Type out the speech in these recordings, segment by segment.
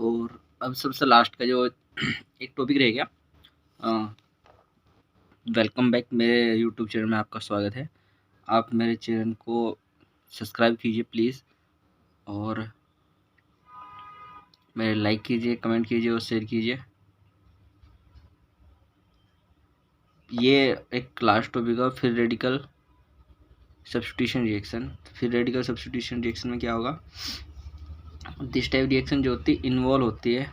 और अब सबसे लास्ट का जो एक टॉपिक रह गया, वेलकम बैक। मेरे यूट्यूब चैनल में आपका स्वागत है। आप मेरे चैनल को सब्सक्राइब कीजिए प्लीज़, और मेरे लाइक कीजिए, कमेंट कीजिए और शेयर कीजिए। ये एक लास्ट टॉपिक है, फिर रेडिकल सब्स्टिट्यूशन रिएक्शन। फिर रेडिकल सब्स्टिट्यूशन रिएक्शन में क्या होगा, दिस टाइप रिएक्शन जो होती है इन्वॉल्व होती है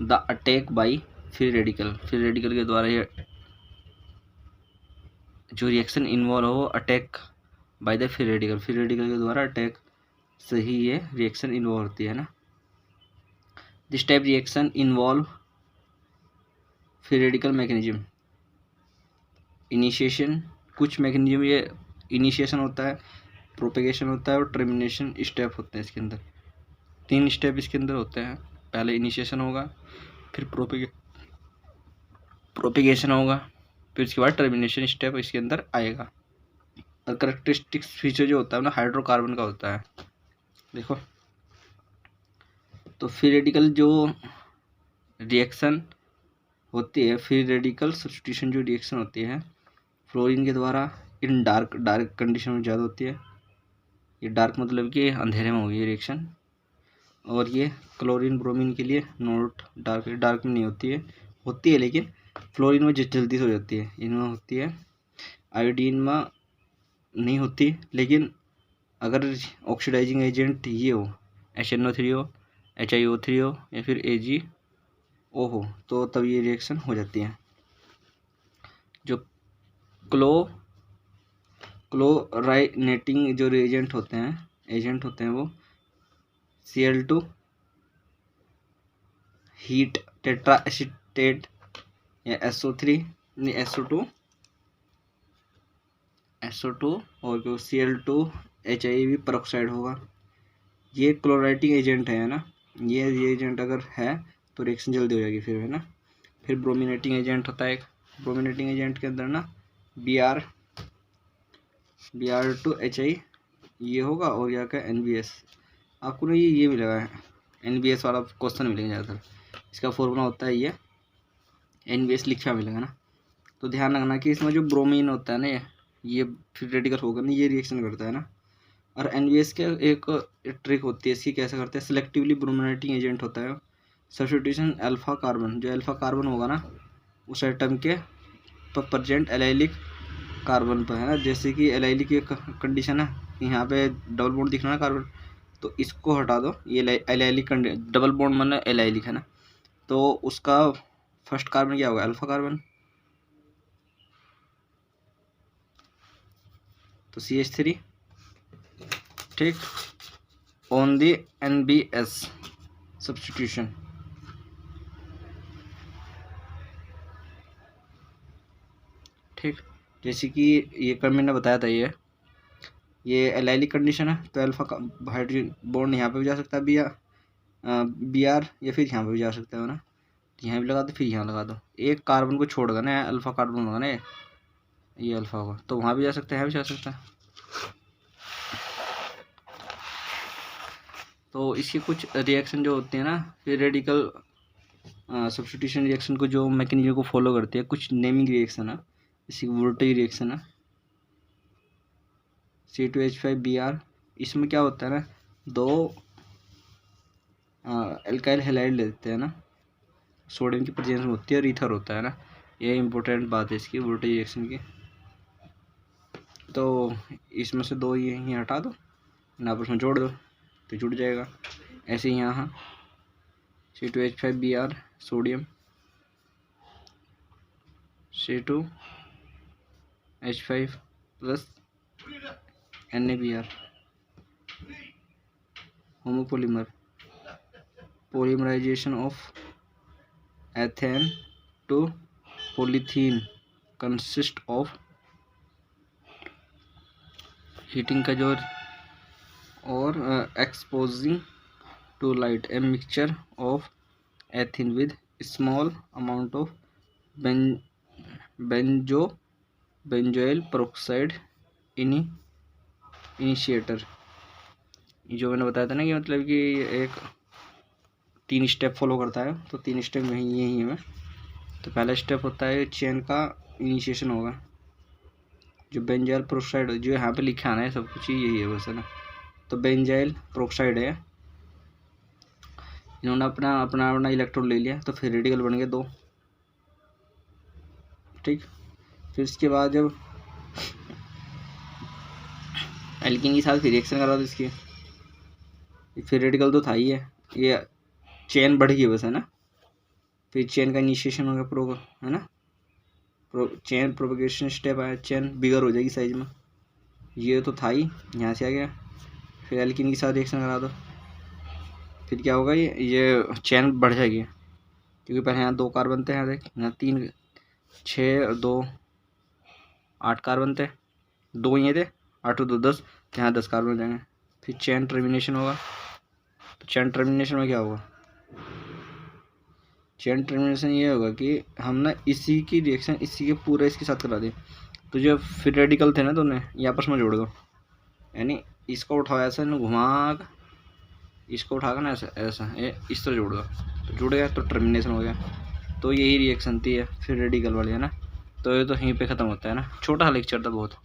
the attack by free radical. Free radical के द्वारा ये जो रिएक्शन इन्वॉल्व हो attack by the free radical, free radical के द्वारा अटैक से ही ये रिएक्शन इन्वॉल्व होती है ना। This type reaction involve free radical mechanism initiation. कुछ मैकेनिज्म ये इनिशिएशन होता है, प्रोपेगेशन होता है और टर्मिनेशन स्टेप होते हैं। इसके अंदर 3 स्टेप इसके अंदर होते हैं। पहले इनिशिएशन होगा, फिर प्रोपेगेशन होगा, फिर उसके बाद टर्मिनेशन स्टेप इसके अंदर आएगा। और करेक्टरिस्टिक्स फीचर जो होता है ना हाइड्रोकार्बन का होता है। देखो तो फ्री रेडिकल जो रिएक्शन होती है, फ्री रेडिकल सब्स्टिट्यूशन जो रिएक्शन होती है फ्लोरीन के द्वारा इन डार्क कंडीशन में ज़्यादा होती है। ये डार्क मतलब कि अंधेरे में होगी ये रिएक्शन। और ये क्लोरीन ब्रोमीन के लिए नॉट डार्क में नहीं होती है लेकिन फ्लोरीन में जल्दी से हो जाती है, इनमें होती है। आयोडीन में नहीं होती, लेकिन अगर ऑक्सीडाइजिंग एजेंट ये हो HNO3 हो, HiO3 हो या फिर AgO हो तो तब ये रिएक्शन हो जाती है। जो क्लोराइनेटिंग जो एजेंट होते हैं वो Cl2 हीट टेट्रा एसीटेट या SO2 और जो Cl2 HIV peroxide होगा। ये क्लोराइटिंग एजेंट है ना। ये एजेंट अगर है तो रिएक्शन जल्दी हो जाएगी फिर, है ना। फिर ब्रोमिनेटिंग एजेंट होता है एक। ब्रोमिनेटिंग एजेंट के अंदर ना Br2HI ये होगा और यहाँ का NBS। आपको ना ये मिलेगा, NBS वाला क्वेश्चन मिलेगा ज़्यादातर। इसका फॉर्मूला होता है ये NBS लिखा मिलेगा ना। तो ध्यान रखना कि इसमें जो ब्रोमीन होता है ना ये फ्री रेडिकल होगा ना, ये रिएक्शन करता है ना। और NBS के एक ट्रिक होती है इसकी, कैसे करते हैं, सिलेक्टिवली ब्रोमिनेटिंग एजेंट होता है सब्स्टिट्यूशन अल्फा कार्बन। जो अल्फा कार्बन होगा ना उस एटम के प्रेजेंट एलाइलिक कार्बन पर, है ना। जैसे कि एलाइलिक की कंडीशन है, यहाँ पे डबल बॉन्ड दिख रहा है ना कार्बन, तो इसको हटा दो। ये एलाइलिक डबल बॉन्ड माने एलाइलिक है ना, तो उसका फर्स्ट कार्बन क्या होगा, अल्फा कार्बन। तो CH3 ठीक ऑन दी NBS सब्स्टिट्यूशन। ठीक, जैसे कि ये कर मैंने बताया था, ये एलाइलिक कंडीशन है तो अल्फा का हाइड्रोजन बॉन्ड यहाँ पे भी जा सकता है Br या फिर यहाँ पे भी जा सकता है ना। यहाँ भी लगा दो फिर यहाँ लगा दो, एक कार्बन को छोड़ देना है, अल्फा कार्बन होगा ना ये अल्फा होगा, तो वहाँ भी जा सकता है, यहाँ भी जा सकता है। तो इसकी कुछ रिएक्शन जो होती है ना फिर रेडिकल सब्स्टिट्यूशन रिएक्शन को जो मैकेनिज्म को फॉलो करती है, कुछ नेमिंग रिएक्शन है। इसी वोल्टेज रिएक्शन है C2H5Br। इसमें क्या होता है ना, 2 एल्काइल हैलाइड लेते हैं ना, सोडियम की प्रेजेंस में होती है और ईथर होता है ना। ये इंपॉर्टेंट बात है इसकी वोल्टेज रिएक्शन की। तो इसमें से 2 ये हटा दो ना, आपस में जोड़ दो तो जुड़ जाएगा। ऐसे ही यहाँ C2H5Br sodium, C2H5 plus NaBr homopolymer, polymerization of ethane to polythene consist of heating का जो और exposing to light a mixture of ethene with small amount of benzoyl peroxide initiator. जो मैंने बताया था ना कि मतलब कि एक 3 स्टेप फॉलो करता है, तो 3 स्टेप यही है। तो पहला स्टेप होता है चेन का इनिशिएशन होगा, जो बेंजाइल प्रोक्साइड जो यहाँ पे लिखा आना है सब कुछ यही है बस, है ना। तो बेंजाइल प्रोक्साइड है, इन्होंने अपना अपना अपना इलेक्ट्रॉन ले लिया, तो फिर रेडिकल बन गए 2, ठीक। फिर इसके बाद जब एल्कीन के साथ फिर रिएक्शन करा दो इसकी, फिर रेडिकल तो था ही है, ये चेन बढ़ गई बस, है ना। फिर चेन का इनिशिएशन हो गया है ना, चेन प्रोपगेशन स्टेप आया, चेन बिगर हो जाएगी साइज में, ये तो था ही, यहाँ से आ गया। फिर एल्कीन के साथ रिएक्शन करा दो, फिर क्या होगा, ये चेन बढ़ जाएगी, क्योंकि पहले यहाँ 2 कार्बन थे, यहाँ देख, यहाँ 3 6 और 2 8 कार्बन थे, 2 ये थे, 8 और 2 10, तो यहाँ 10 कार्बन हो जाएंगे। फिर चेन टर्मिनेशन होगा, तो चेन टर्मिनेशन में क्या होगा, चेन टर्मिनेशन ये होगा कि हम ना इसी की रिएक्शन इसी के पूरे इसके साथ करा दें, तो जो फिर रेडिकल थे ना तो उन्हें ये आपस में जोड़ दो, यानी इसको उठाओ ऐसा ना घुमा कर, इसको उठाकर ना ऐसा ऐसा इस तरह जोड़ दो, तो जुड़ गया, तो टर्मिनेशन हो गया। तो यही रिएक्शन थी है फिर रेडिकल वाली, है ना। तो ये तो यहीं पे ख़त्म होता है ना, छोटा लेक्चर था बहुत।